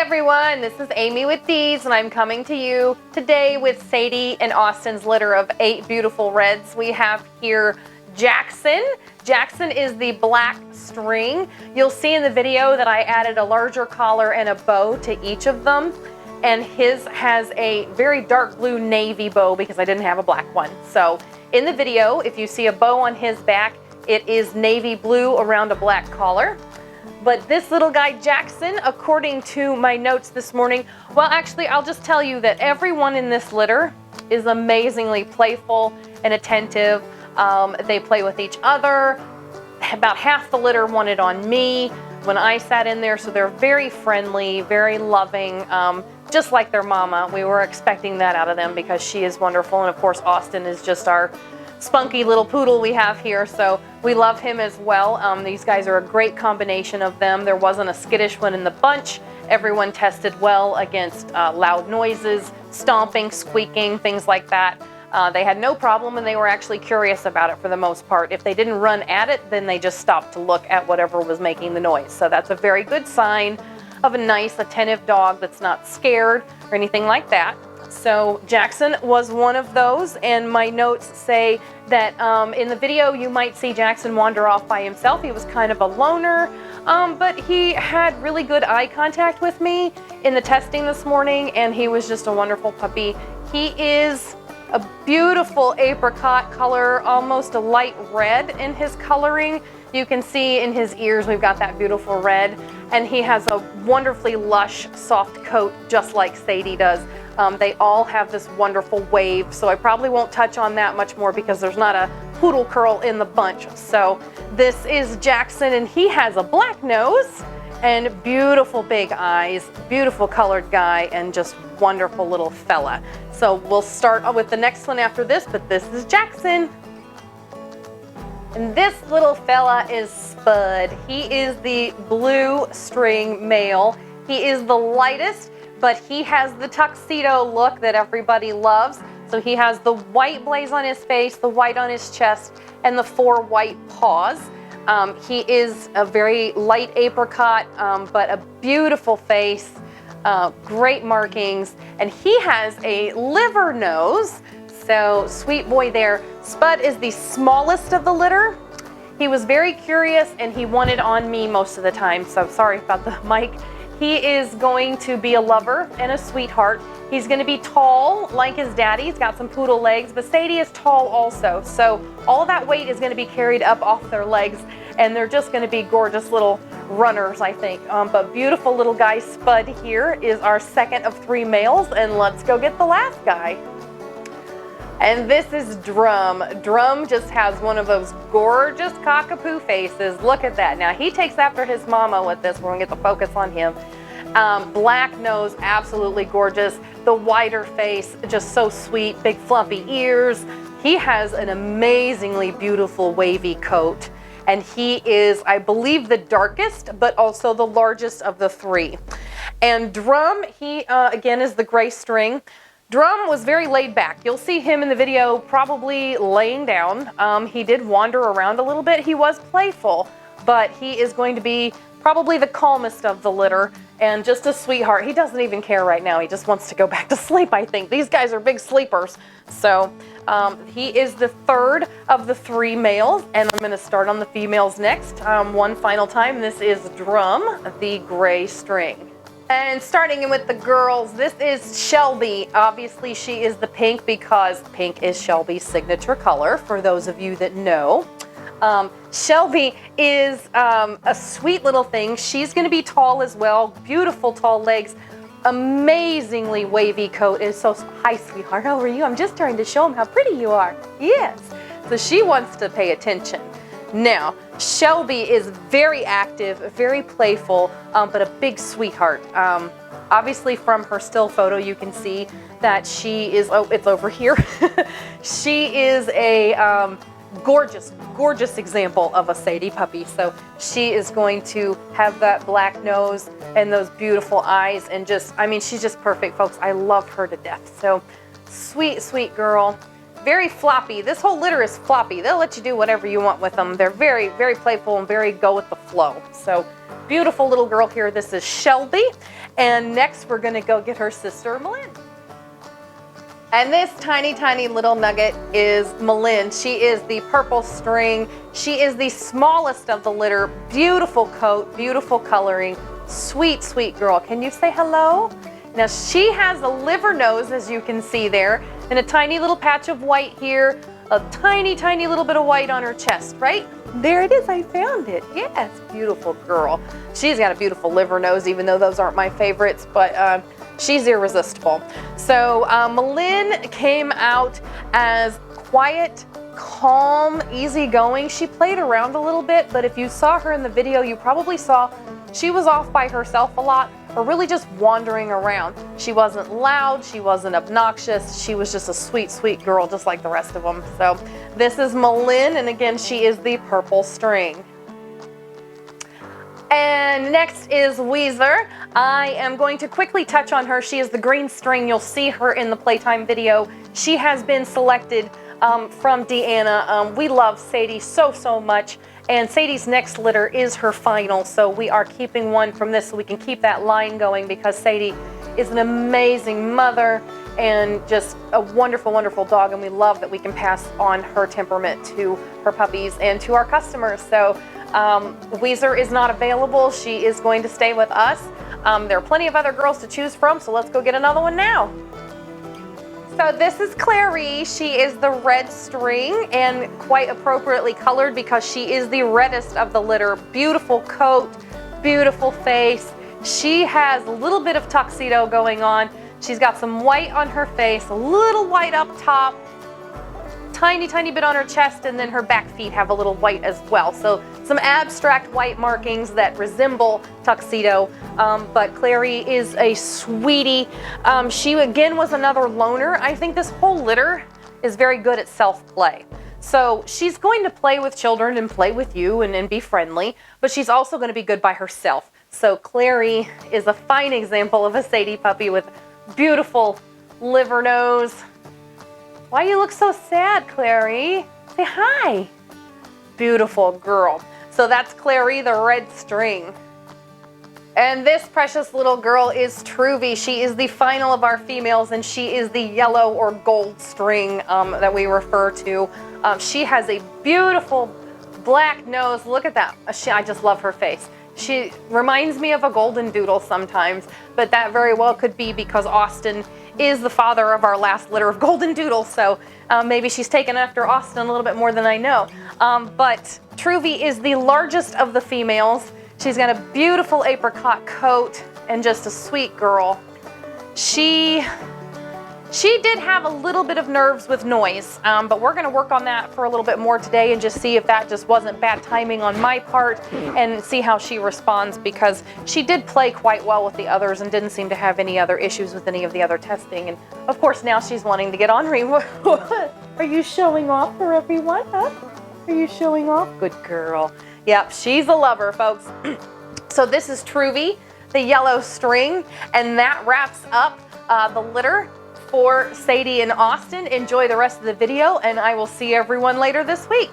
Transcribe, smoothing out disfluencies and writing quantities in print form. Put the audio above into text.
everyone, this is Amy with These, and I'm coming to you today with Sadie and Austin's litter of 8 beautiful reds. We have here Jackson. Jackson is the black string. You'll see in the video that I added a larger collar and a bow to each of them, and his has a very dark blue navy bow because I didn't have a black one. So in the video, if you see a bow on his back, it is navy blue around a black collar. But this little guy, Jackson, according to my notes this morning, well, actually, I'll just tell you that everyone in this litter is amazingly playful and attentive. They play with each other. About half the litter wanted on me when I sat in there, so they're very friendly, very loving, just like their mama. We were expecting that out of them because she is wonderful, and of course, Austin is just our spunky little poodle we have here, so we love him as well. These guys are a great combination of them. There wasn't a skittish one in the bunch. Everyone tested well against loud noises, stomping, squeaking, things like that. They had no problem, and they were actually curious about it for the most part. If they didn't run at it, then they just stopped to look at whatever was making the noise. So that's a very good sign of a nice, attentive dog that's not scared or anything like that. So Jackson was one of those, and my notes say that in the video you might see Jackson wander off by himself. He was kind of a loner, but he had really good eye contact with me in the testing this morning, and he was just a wonderful puppy. He is a beautiful apricot color, almost a light red in his coloring. You can see in his ears we've got that beautiful red, and he has a wonderfully lush, soft coat just like Sadie does. They all have this wonderful wave, so I probably won't touch on that much more because there's not a poodle curl in the bunch. So this is Jackson, and he has a black nose and beautiful big eyes, beautiful colored guy, and just wonderful little fella. So we'll start with the next one after this, but this is Jackson. And this little fella is Spud. He is the blue string male. He is the lightest, but he has the tuxedo look that everybody loves. So he has the white blaze on his face, the white on his chest, and the 4 white paws. He is a very light apricot, but a beautiful face, great markings, and he has a liver nose. So sweet boy there. Spud is the smallest of the litter. He was very curious, and he wanted on me most of the time, so sorry about the mic. He is going to be a lover and a sweetheart. He's going to be tall like his daddy. He's got some poodle legs, but Sadie is tall also. So all that weight is going to be carried up off their legs, and they're just going to be gorgeous little runners, I think. But beautiful little guy Spud here is our second of 3 males, and let's go get the last guy. And this is Drum. Drum just has one of those gorgeous cockapoo faces. Look at that. Now he takes after his mama with this. We're gonna get the focus on him. Black nose, absolutely gorgeous. The wider face, just so sweet. Big fluffy ears. He has an amazingly beautiful wavy coat. And he is, I believe, the darkest, but also the largest of the 3. And Drum, he again is the gray string. Drum was very laid back. You'll see him in the video probably laying down. He did wander around a little bit. He was playful, but he is going to be probably the calmest of the litter and just a sweetheart. He doesn't even care right now. He just wants to go back to sleep, I think. These guys are big sleepers. So he is the 3rd of the 3 males, and I'm going to start on the females next. One final time. This is Drum, the gray string. And starting with the girls, this is Shelby. Obviously, she is the pink because pink is Shelby's signature color, for those of you that know. Shelby is a sweet little thing. She's going to be tall as well. Beautiful tall legs. Amazingly wavy coat. It's so, hi, sweetheart. How are you? I'm just trying to show them how pretty you are. Yes. So she wants to pay attention. Now, Shelby is very active, very playful, but a big sweetheart. Obviously from her still photo, you can see that she is, oh, it's over here. She is a gorgeous, gorgeous example of a Sadie puppy. So she is going to have that black nose and those beautiful eyes, and just, I mean, she's just perfect, folks. I love her to death. So sweet, sweet girl. very floppy. This whole litter is floppy. They'll let you do whatever you want with them. They're very, very playful and very go with the flow. So beautiful little girl here. This is Shelby. And next we're gonna go get her sister, Melind. And this tiny, tiny little nugget is Melind. She is the purple string. She is the smallest of the litter. Beautiful coat, beautiful coloring. Sweet, sweet girl. Can you say hello? Now she has a liver nose, as you can see there, and a tiny little patch of white here, a tiny, tiny little bit of white on her chest, right? There it is, I found it. Yes, beautiful girl. She's got a beautiful liver nose, even though those aren't my favorites, but she's irresistible. So Melind came out as quiet, calm, easygoing. She played around a little bit, but if you saw her in the video, you probably saw she was off by herself a lot, or really just wandering around. She wasn't loud, she wasn't obnoxious, she was just a sweet, sweet girl, just like the rest of them. So this is Melind, and again, she is the purple string. And next is Weezer. I am going to quickly touch on her. She is the green string. You'll see her in the playtime video. She has been selected from Deanna. We love Sadie so, so much. And Sadie's next litter is her final. So we are keeping one from this so we can keep that line going, because Sadie is an amazing mother and just a wonderful, wonderful dog. And we love that we can pass on her temperament to her puppies and to our customers. So Weezer is not available. She is going to stay with us. There are plenty of other girls to choose from, so let's go get another one now. So this is Clary. She is the red string, and quite appropriately colored because she is the reddest of the litter. Beautiful coat, beautiful face. She has a little bit of tuxedo going on. She's got some white on her face, a little white up top, tiny, tiny bit on her chest, and then her back feet have a little white as well. So some abstract white markings that resemble tuxedo, but Clary is a sweetie. She again was another loner. I think this whole litter is very good at self-play. So she's going to play with children and play with you and be friendly, but she's also going to be good by herself. So Clary is a fine example of a Sadie puppy with beautiful liver nose. Why you look so sad, Clary? Say hi. Beautiful girl. So that's Clary, the red string. And this precious little girl is Truvy. She is the final of our females, and she is the yellow or gold string that we refer to. She has a beautiful black nose. Look at that. I just love her face. She reminds me of a golden doodle sometimes, but that very well could be because Austin is the father of our last litter of golden doodles, so maybe she's taken after Austin a little bit more than I know. But Truvy is the largest of the females. She's got a beautiful apricot coat and just a sweet girl. She did have a little bit of nerves with noise, but we're going to work on that for a little bit more today and just see if that just wasn't bad timing on my part and see how she responds, because she did play quite well with the others and didn't seem to have any other issues with any of the other testing. And of course now she's wanting to get on me. Are you showing off for everyone, huh? Are you showing off? Good girl. Yep, she's a lover, folks. So this is Truvy, the yellow string, and that wraps up the litter for Sadie and Austin. Enjoy the rest of the video, and I will see everyone later this week.